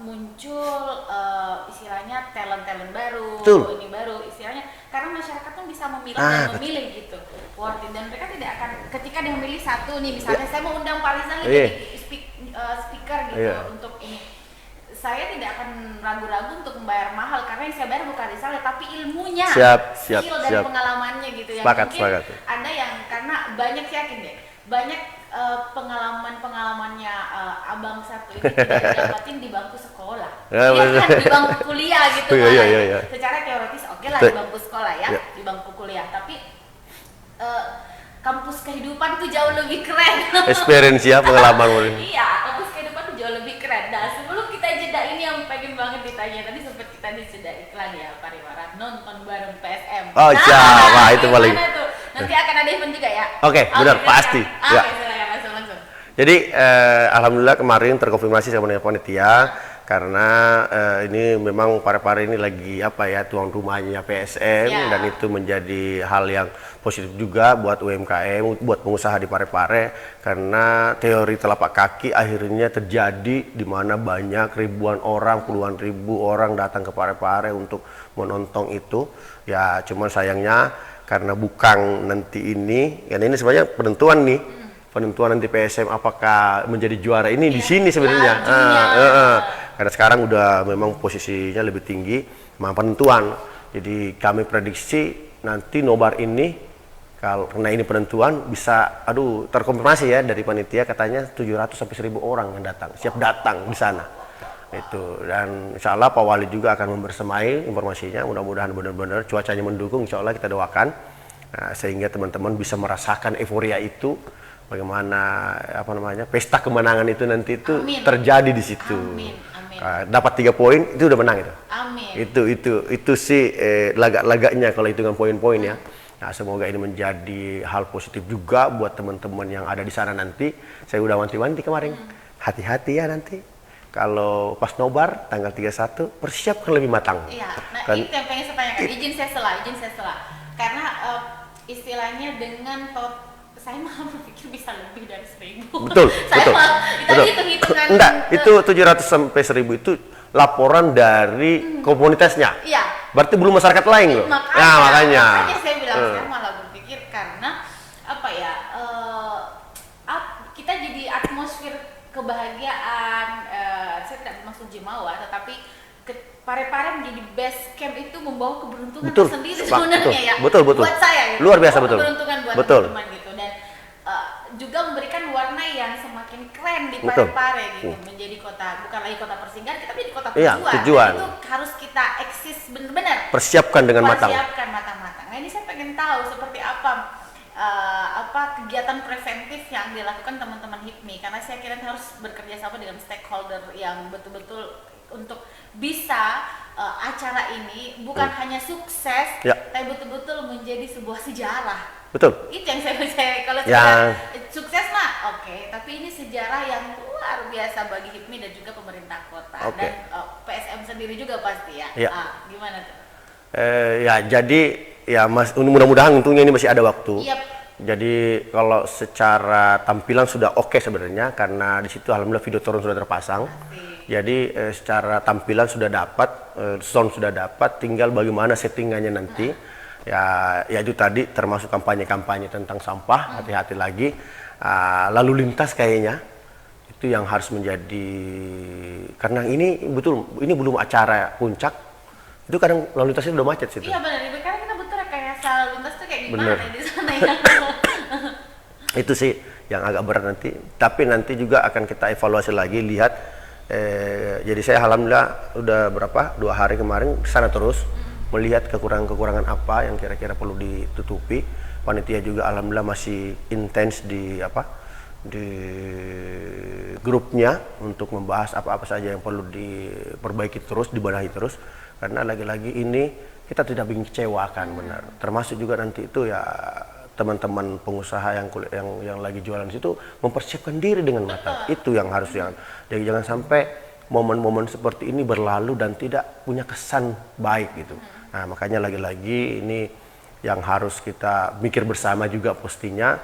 S1: muncul istilahnya talent baru, ini baru istilahnya karena masyarakat tuh bisa memilah dan memilih gitu. Worth it. Dan mereka tidak akan ketika dia memilih satu nih misalnya saya mau undang Pak Rizal jadi speaker gitu untuk ini. Saya tidak akan ragu-ragu untuk membayar mahal karena yang saya bayar bukan Rizal tapi ilmunya, skill dan pengalamannya gitu ya. Mungkin ada yang karena banyak yakin deh, banyak pengalamannya abang satu ini tidak didapatin di bangku sekolah, kan di bangku kuliah gitu kan. Secara teoritis oke lah di bangku sekolah ya, di bangku kuliah, tapi kampus kehidupan tuh jauh lebih keren.
S2: Experience ya, pengalaman.
S1: Iya, kampus kehidupan tuh jauh lebih keren. Nah, sebelum kita jeda ini yang pengen banget ditanya tadi sempat kita jeda iklan ya, Pak Riwaran nonton bareng PSM.
S2: Oh, siapa itu paling.
S1: Nanti akan ada event juga ya.
S2: Oke, benar pasti. Ya.
S1: Silakan langsung.
S2: Jadi alhamdulillah kemarin terkonfirmasi sama panitia karena ini memang Parepare ini lagi tuan rumahnya PSM dan itu menjadi hal yang positif juga buat UMKM, buat pengusaha di Parepare karena teori telapak kaki akhirnya terjadi di mana banyak ribuan orang, puluhan ribu orang datang ke Parepare untuk menonton itu. Ya cuman sayangnya karena bukan nanti ini, karena ini sebenarnya penentuan nanti PSM apakah menjadi juara ini di sini sebenarnya. Karena sekarang udah memang posisinya lebih tinggi, memang penentuan. Jadi kami prediksi nanti nobar ini karena ini penentuan bisa terkonfirmasi ya dari panitia katanya 700 sampai 1000 orang yang datang, siap datang di sana. Itu dan insya Allah Pak Wali juga akan membersamai informasinya, mudah-mudahan benar-benar cuacanya mendukung, insya Allah kita doakan sehingga teman-teman bisa merasakan euforia itu. Bagaimana pesta kemenangan itu nanti itu terjadi di situ. Dapat 3 poin itu udah menang itu.
S1: Amin.
S2: Itu sih laga-laganya kalau hitungan poin-poin ya. Nah, semoga ini menjadi hal positif juga buat teman-teman yang ada di sana nanti. Saya udah wanti-wanti kemarin. Hati-hati ya nanti. Kalau pas nobar tanggal 31 persiapkan lebih matang.
S1: Iya. Nah, itu yang pengen saya tanyakan. Izin saya selah. Karena istilahnya dengan saya malah berpikir bisa lebih dari 1000.
S2: Betul.
S1: Itu hitungan.
S2: Enggak, itu 700 sampai 1000 itu laporan dari komunitasnya.
S1: Iya.
S2: Berarti belum masyarakat lain loh. Makanya
S1: saya bilang saya malah berpikir karena kita jadi atmosfer kebahagiaan. Saya tidak maksud Jimawa, tetapi Parepare menjadi base camp itu membawa keberuntungan tersendiri sebenarnya ya.
S2: Betul.
S1: Buat saya gitu.
S2: Luar biasa betul.
S1: Keberuntungan buat teman-teman gitu dan juga memberikan warna yang semakin keren di Parepare gitu. Menjadi kota bukan lagi kota persinggahan tapi di kota tujuan. Itu harus kita eksis benar-benar.
S2: Persiapkan dengan matang.
S1: Nah, ini saya pengen tahu seperti apa kegiatan preventif yang dilakukan teman-teman HIPMI karena saya kira harus bekerja sama dengan stakeholder yang betul-betul untuk bisa acara ini bukan hanya sukses, tapi betul-betul menjadi sebuah sejarah.
S2: Betul.
S1: Itu yang saya kalau sukses mah oke, tapi ini sejarah yang luar biasa bagi HIPMI dan juga pemerintah kota dan PSM sendiri juga pasti ya. Gimana tuh?
S2: Ya jadi ya Mas, mudah-mudahan untungnya ini masih ada waktu.
S1: Yap.
S2: Jadi kalau secara tampilan sudah oke sebenarnya, karena di situ alhamdulillah video turun sudah terpasang. Jadi secara tampilan sudah dapat, sound sudah dapat, tinggal bagaimana settingannya nanti. Ya itu tadi termasuk kampanye-kampanye tentang sampah, hati-hati lagi. Lalu lintas kayaknya itu yang harus menjadi, karena ini betul, ini belum acara puncak, itu kadang lalu lintasnya udah macet situ.
S1: Iya benar, karena kita betul kayak lalu lintas tuh kayak gimana
S2: Bener.
S1: di sana ya.
S2: Itu sih yang agak berat nanti, tapi nanti juga akan kita evaluasi lagi, lihat. Jadi saya alhamdulillah udah 2 hari kemarin sana terus melihat kekurangan-kekurangan apa yang kira-kira perlu ditutupi. Panitia juga alhamdulillah masih intens di grupnya untuk membahas apa-apa saja yang perlu diperbaiki terus, dibenahi terus, karena lagi-lagi ini kita tidak ingin kecewakan, benar. Termasuk juga nanti itu ya teman-teman pengusaha yang lagi jualan di situ mempersiapkan diri dengan matang. Itu yang harus jadi jangan sampai momen-momen seperti ini berlalu dan tidak punya kesan baik gitu. Nah, makanya lagi-lagi ini yang harus kita mikir bersama juga pastinya.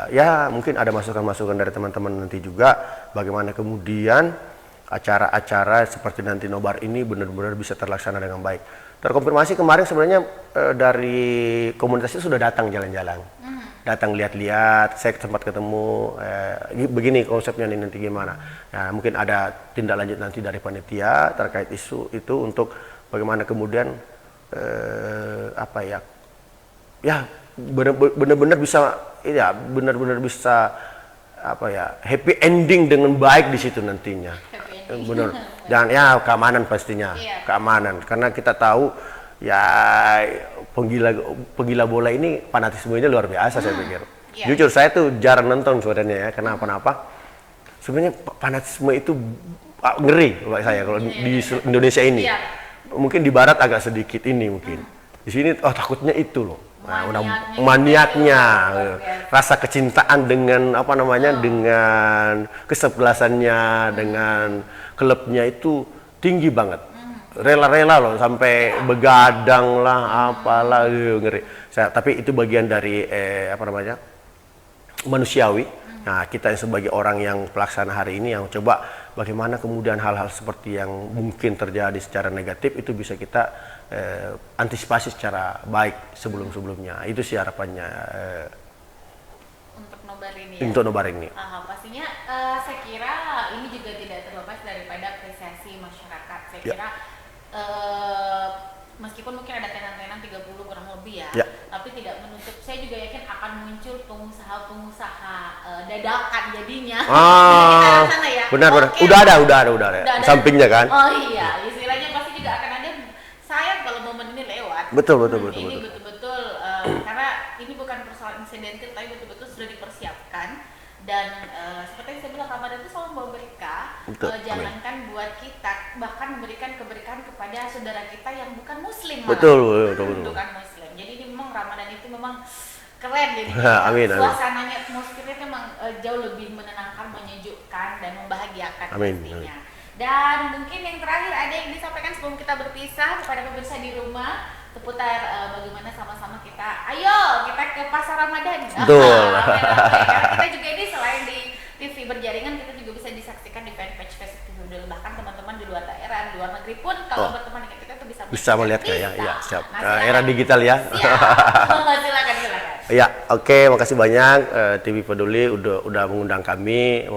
S2: Ya mungkin ada masukan-masukan dari teman-teman nanti juga bagaimana kemudian acara-acara seperti nanti nobar ini benar-benar bisa terlaksana dengan baik. Terkonfirmasi kemarin sebenarnya dari komunitas itu sudah datang jalan-jalan, datang lihat-lihat. Saya sempat ketemu, begini konsepnya nih nanti gimana. Nah, mungkin ada tindak lanjut nanti dari panitia terkait isu itu untuk bagaimana kemudian benar-benar bisa happy ending dengan baik di situ nantinya. Benar. Dan ya keamanan pastinya, keamanan, karena kita tahu ya penggila bola ini fanatismenya luar biasa. Saya pikir jujur saya tuh jarang nonton sebenarnya ya, kenapa sebenarnya fanatisme itu ngeri buat saya kalau di Indonesia ini. Mungkin di barat agak sedikit ini, mungkin di sini takutnya itu loh. Nah, maniaknya, rasa kecintaan dengan dengan kesebelasannya, dengan klubnya itu tinggi banget. Rela-rela loh, sampai begadang lah, apalah, ngeri. Tapi itu bagian dari manusiawi. Nah, kita yang sebagai orang yang pelaksana hari ini yang coba bagaimana kemudian hal-hal seperti yang mungkin terjadi secara negatif itu bisa kita antisipasi secara baik sebelum-sebelumnya. Itu sih harapannya
S1: Untuk nobar ini.
S2: Untuk nobar ini.
S1: Pastinya saya kira ini juga tidak terlepas daripada apresiasi masyarakat. Saya kira meskipun mungkin ada tenan-tenan 30 kurang lebih ya, tapi tidak menutup, saya juga yakin akan muncul pengusaha-pengusaha dadakan jadinya. Sana ya.
S2: Benar.
S1: Okay.
S2: Udah ada. Sampingnya kan.
S1: Oh iya, istilahnya pasti juga akan ada. Sayang kalau momen ini lewat.
S2: Betul.
S1: Ini betul-betul karena ini bukan persoalan insidentil, tapi betul-betul sudah dipersiapkan. Dan seperti yang saya bilang, Ramadan itu selalu membawa berkah. Jangankan buat kita, bahkan memberikan keberkahan kepada saudara kita yang bukan muslim.
S2: Betul.
S1: Bukan muslim. Jadi ini memang Ramadan itu memang keren jadi.
S2: Amin.
S1: Suasananya, atmosfernya memang jauh lebih menenangkan, menyejukkan dan membahagiakan pastinya. Dan mungkin yang terakhir ada yang disampaikan sebelum kita berpisah kepada pemirsa di rumah seputar bagaimana sama-sama kita, ayo kita ke pasar Ramadan.
S2: Betul.
S1: Karena kita juga ini selain di TV berjaringan, kita juga bisa disaksikan di fanpage Facebook TV. Bahkan teman-teman di luar daerah, di luar negeri pun kalau berteman dengan kita tuh bisa
S2: melihat ya, siap. Era digital ya.
S1: Silakan.
S2: Ya, oke, makasih banyak TV Peduli udah mengundang kami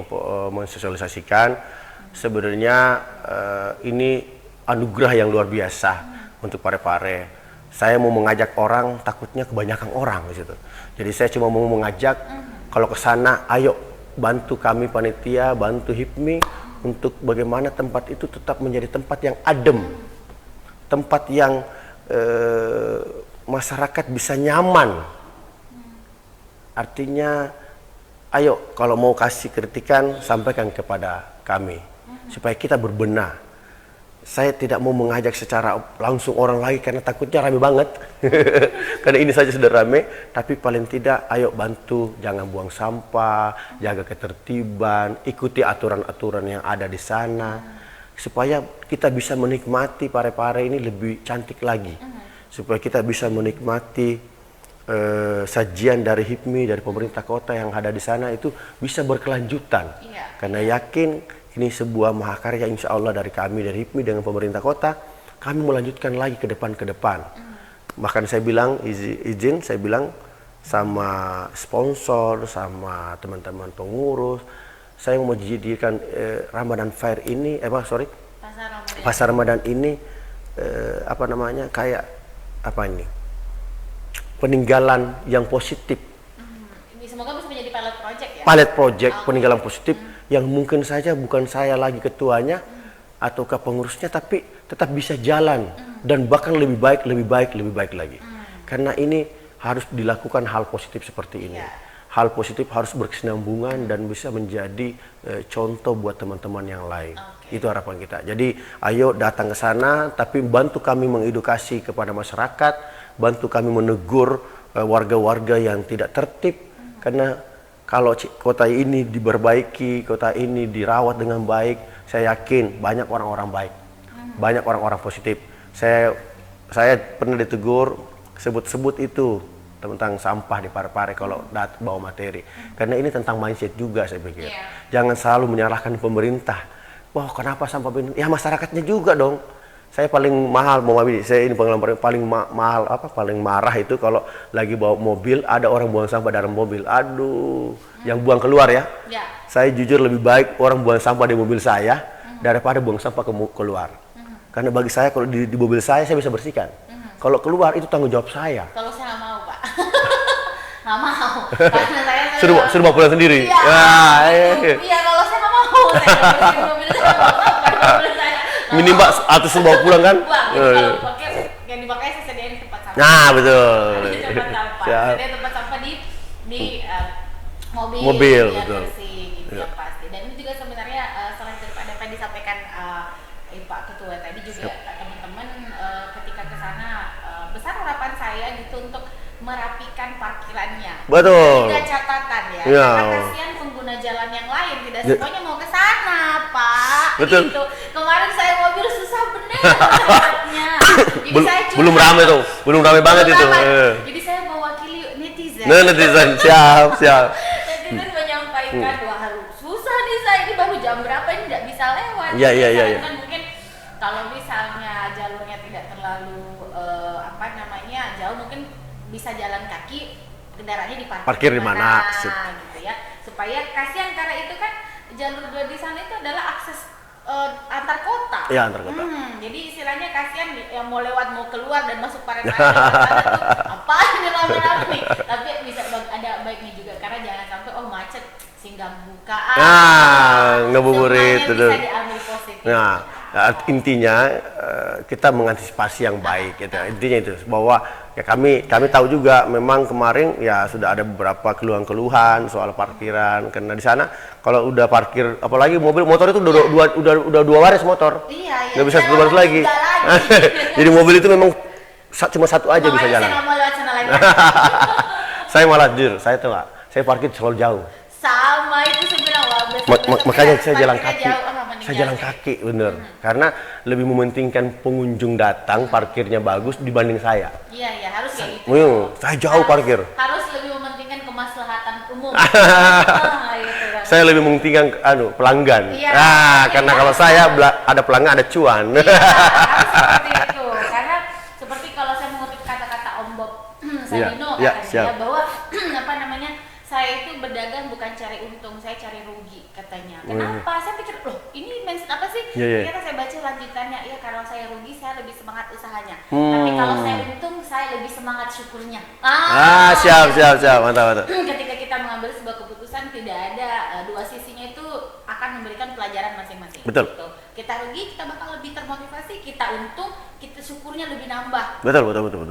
S2: mensosialisasikan. Sebenarnya ini anugerah yang luar biasa untuk Parepare. Saya mau mengajak orang, takutnya kebanyakan orang di situ. Jadi saya cuma mau mengajak kalau ke sana, ayo bantu kami panitia, bantu HIPMI untuk bagaimana tempat itu tetap menjadi tempat yang adem, tempat yang masyarakat bisa nyaman. Artinya, ayo kalau mau kasih kritikan sampaikan kepada kami supaya kita berbenah. Saya tidak mau mengajak secara langsung orang lagi karena takutnya rame banget. Karena ini saja sudah rame, tapi paling tidak ayo bantu, jangan buang sampah, jaga ketertiban, ikuti aturan-aturan yang ada di sana. supaya kita bisa menikmati Parepare ini lebih cantik lagi, supaya kita bisa menikmati sajian dari HIPMI, dari pemerintah kota yang ada di sana itu bisa berkelanjutan. Karena yakin ini sebuah mahakarya insya Allah dari kami, dari HIPMI dengan pemerintah kota, kami melanjutkan lagi ke depan. Bahkan saya bilang, izin saya bilang sama sponsor, sama teman-teman pengurus, saya mau menjadikan Ramadan Fair ini, Pasar Ramadan ini kayak apa ini? Peninggalan yang positif.
S1: Semoga bisa menjadi pilot project ya.
S2: Pilot project, peninggalan positif yang mungkin saja bukan saya lagi ketuanya atau pengurusnya, tapi tetap bisa jalan dan bahkan lebih baik lagi. Karena ini harus dilakukan hal positif seperti ini. Hal positif harus berkesinambungan dan bisa menjadi contoh buat teman-teman yang lain. Itu harapan kita. Jadi ayo datang ke sana, tapi bantu kami mengedukasi kepada masyarakat, bantu kami menegur warga-warga yang tidak tertib, karena kalau kota ini diperbaiki, kota ini dirawat dengan baik, saya yakin banyak orang-orang baik, banyak orang-orang positif. Saya pernah ditegur sebut itu tentang sampah di Parepare kalau bawa materi, karena ini tentang mindset juga saya pikir. Jangan selalu menyalahkan pemerintah. Wah, kenapa sampah ini? Ya masyarakatnya juga dong. Saya paling mahal saya ini pengalaman paling mahal paling marah itu kalau lagi bawa mobil ada orang buang sampah dalam mobil. Aduh, yang buang keluar ya. Saya jujur lebih baik orang buang sampah di mobil saya daripada buang sampah keluar. Karena bagi saya kalau di mobil saya bisa bersihkan. Kalau keluar itu tanggung jawab saya.
S1: Kalau saya nggak mau, Pak. Nggak mau. Karena saya
S2: suruh pulang sendiri.
S1: Iya, kalau saya nggak mau. Saya bersihin mobil saya.
S2: Minimal atau suruh bawa pulang kan?
S1: Kalau pakai yang dipakai saya sediain tempat sampah.
S2: Nah, betul.
S1: Tempat sampah. Sediain tempat sampah di
S2: mobil
S1: biar
S2: betul.
S1: bersih gitu yang pasti. Dan itu juga sebenarnya selain daripada apa yang disampaikan Pak Ketua tadi juga teman-teman ketika ke sana besar harapan saya gitu untuk merapikan parkirannya.
S2: Betul.
S1: Ada catatan ya. Karena kasihan pengguna jalan yang lain tidak semuanya mau ke sana, Pak.
S2: Betul.
S1: Gitu. Kemarin saya mobil susah bener jalannya.
S2: Belum ramai banget itu.
S1: Jadi saya mewakili netizen.
S2: Netizen siap.
S1: Netizen menyampaikan wah susah nih saya ini baru jam berapa ini tidak bisa lewat.
S2: Iya.
S1: Kan mungkin kalau misalnya jalurnya tidak terlalu jauh mungkin bisa jalan kaki, kendaraannya
S2: parkir di mana
S1: gitu ya, supaya kasihan karena itu kan jalur dua di sana itu adalah akses antar kota.
S2: Iya, antar kota.
S1: Jadi istilahnya kasihan yang mau lewat mau keluar dan masuk Parepare apa ini rame-rame. Tapi bisa ada baiknya juga karena jangan sampai macet sehingga bukaan.
S2: Ngebuburit
S1: betul. Bisa diambil positif.
S2: Nah, intinya kita mengantisipasi yang baik gitu. Intinya itu bahwa ya kami tahu juga memang kemarin ya sudah ada beberapa keluhan soal parkiran karena di sana kalau udah parkir apalagi motor itu udah dua baris motor.
S1: Iya.
S2: Nggak bisa satu baris lagi. Jadi mobil itu memang cuma satu aja bisa jalan.
S1: Saya nggak mau lewat sana lagi.
S2: Saya malah jujur, saya tuh nggak, saya parkir terlalu jauh.
S1: Sama itu sebenarnya
S2: makanya saya jalan kaki. Saya jalan kaki bener, karena lebih mementingkan pengunjung datang parkirnya bagus dibanding saya.
S1: Iya harus kayak gitu.
S2: Saya jauh parkir.
S1: Harus lebih mementingkan kemaslahatan umum. Gitu kan.
S2: Saya lebih mementingkan pelanggan. Karena kalau saya ada pelanggan ada cuan.
S1: Iya, harus seperti itu. Karena seperti kalau saya mengutip kata-kata Om Bob Sadino katanya bahwa saya itu berdagang bukan cari untung, saya cari rugi katanya. Kenapa? Saya pikir, ini mindset apa sih? Ternyata saya baca lanjutannya, ya kalau saya rugi saya lebih semangat usahanya. Tapi kalau saya untung saya lebih semangat syukurnya.
S2: Siap, mantap.
S1: Ketika kita mengambil sebuah keputusan tidak ada dua sisinya itu akan memberikan pelajaran masing-masing.
S2: Betul.
S1: Gitu. Kita rugi kita bakal lebih termotivasi, kita untung kita syukurnya lebih nambah.
S2: Betul.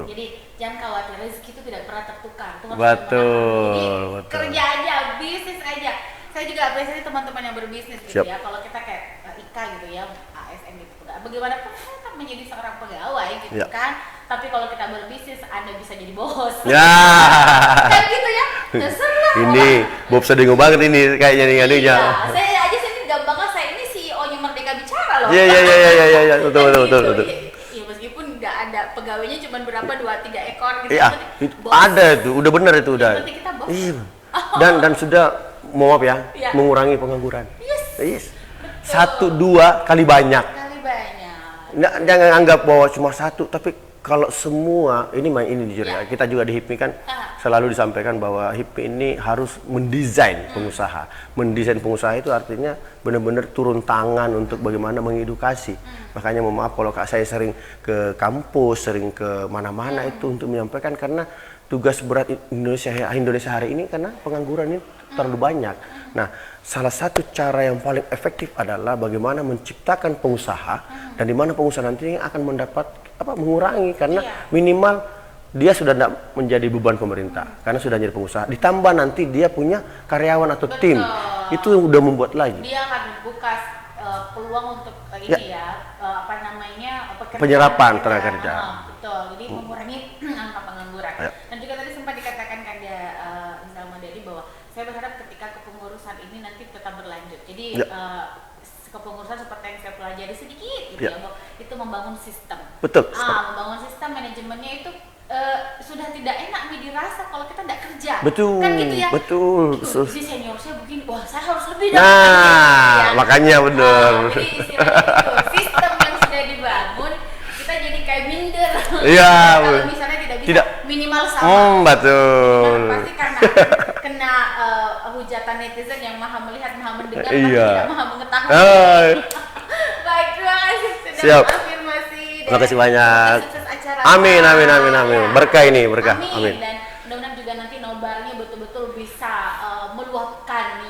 S1: Jadi jangan khawatir, rezeki itu tidak pernah tertukar.
S2: Betul.
S1: Kerja aja, bisnis aja. Saya juga apresiasi teman-teman yang berbisnis gitu ya. Kalau kita kayak Ika gitu ya, ASN gitu. Bagaimanapun saya tetap menjadi seorang pegawai gitu kan. Tapi kalau kita berbisnis, Anda bisa jadi bos. Kan gitu ya. Terserah.
S2: Ini Bob sedih banget ini kayaknya nih.
S1: Saya aja sini gampang saya ini CEO-nya Merdeka Bicara loh. loh.
S2: Iya, betul.
S1: Ya meskipun nggak ada pegawainya cuma berapa 2-3 ekor gitu.
S2: Iya, ada itu, udah bener itu udah.
S1: Berarti kita bos.
S2: Iya. Dan sudah maaf ya,
S1: Iya.
S2: mengurangi pengangguran.
S1: Betul.
S2: Yes. 1-2 kali banyak.
S1: Kali banyak.
S2: Jangan anggap bahwa cuma satu, tapi kalau semua ini jujur ya, kita juga di HIPMI kan selalu disampaikan bahwa HIPMI ini harus mendesain pengusaha. Mendesain pengusaha itu artinya benar-benar turun tangan untuk bagaimana mengedukasi. Makanya mohon maaf kalau saya sering ke kampus, sering ke mana-mana itu untuk menyampaikan, karena tugas berat Indonesia hari ini karena pengangguran ini terlalu banyak. Nah, salah satu cara yang paling efektif adalah bagaimana menciptakan pengusaha dan di mana pengusaha nanti akan mendapat mengurangi, karena minimal dia sudah tidak menjadi beban pemerintah karena sudah jadi pengusaha. Ditambah nanti dia punya karyawan atau tim, itu udah membuat lagi.
S1: Dia akan membuka peluang untuk
S2: penyerapan tenaga kerja.
S1: Betul, jadi mengurangi angka pengangguran. Dan juga tadi sempat dikatakan Kanda Mandari bahwa saya berharap ketika kepengurusan ini nanti tetap berlanjut. Jadi kepengurusan seperti yang saya pelajari sedikit gitu ya, bahwa itu membangun sistem.
S2: Betul.
S1: Membangun sistem manajemennya itu sudah tidak enak dirasa kalau kita tidak kerja.
S2: Betul.
S1: Kan gitu ya.
S2: Betul.
S1: Si senior saya begini, wah saya harus lebih
S2: Makanya benar.
S1: Jadi istilahnya itu sistem yang sudah dibangun, kita jadi kayak minder.
S2: Iya.
S1: Kalau misalnya tidak bisa minimal sama.
S2: Betul.
S1: Nah, pasti karena kena hujatan netizen yang maha melihat, maha mendengar, tapi tidak maha mengetahui. Baik, terima kasih sudah afirmasi.
S2: Terima kasih banyak.
S1: Sukses acara.
S2: Amin. Berkah ini, berkah. Amin.
S1: Dan mudah-mudahan juga nanti nobarnya betul-betul bisa meluapkan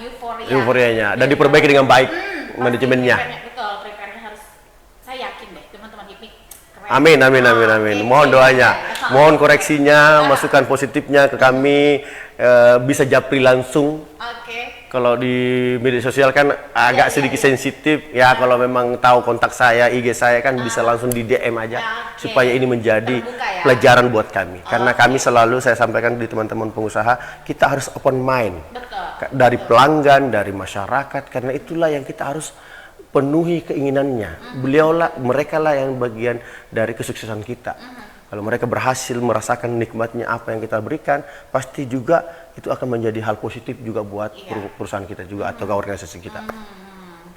S2: euforianya dan diperbaiki dengan baik manajemennya.
S1: Betul, prepare-nya harus, saya yakin deh teman-teman HIPMI keren.
S2: Amin. Mohon doanya, mohon koreksinya, masukan positifnya ke kami, bisa japri langsung. Kalau di media sosial kan agak sedikit sensitif ya, kalau memang tahu kontak saya, IG saya kan bisa langsung di DM aja, supaya ini menjadi pelajaran buat kami. Karena kami selalu, saya sampaikan di teman-teman pengusaha, kita harus open mind. Dari pelanggan, dari masyarakat, karena itulah yang kita harus penuhi keinginannya. Mereka lah yang bagian dari kesuksesan kita. Kalau mereka berhasil merasakan nikmatnya apa yang kita berikan, pasti juga itu akan menjadi hal positif juga buat perusahaan kita juga atau organisasi kita.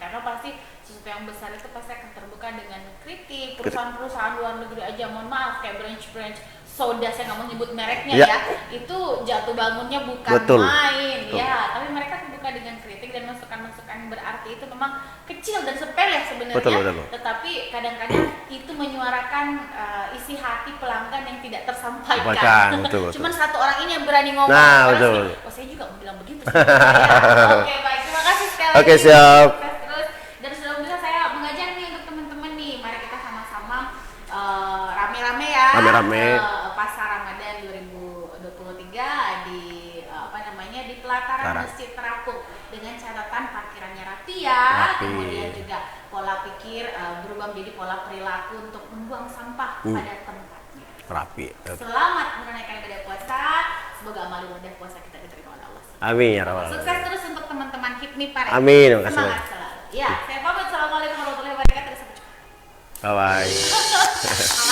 S1: Karena pasti sesuatu yang besar itu pasti akan terbuka dengan kritik. Perusahaan-perusahaan luar negeri aja, mohon maaf, kayak branch soda, saya nggak mau nyebut mereknya ya, itu jatuh bangunnya bukan main. Ya, tapi mereka terbuka dengan kritik dan masukan-masukan berarti itu memang kecil dan sepele sebenarnya, tetapi kadang-kadang itu menyuarakan isi hati pelanggan yang tidak tersampaikan. Cuman satu orang ini yang berani ngomong. Saya juga mau bilang begitu. Oke, baik, terima kasih sekali lagi.
S2: Siap.
S1: Terus, dan sebelum bisa saya mengajak nih untuk teman-teman nih, mari kita sama-sama rame-rame ya. Pasar Ramadan 2023 di di pelataran Masjid Terapung, dengan catatan parkirannya rapi ya, kemudian juga pola pikir berubah menjadi pola perilaku untuk membuang sampah pada tempatnya.
S2: Rapi.
S1: Selamat menunaikan ibadah puasa, semoga amal ibadah puasa kita diterima oleh Allah.
S2: Amin ya rabbal.
S1: Sukses terus untuk teman-teman HIPMI Pare.
S2: Amin.
S1: Semangat selalu. Ya, saya pamit. Assalamualaikum warahmatullahi wabarakatuh. Sampai jumpa.
S2: Bye bye.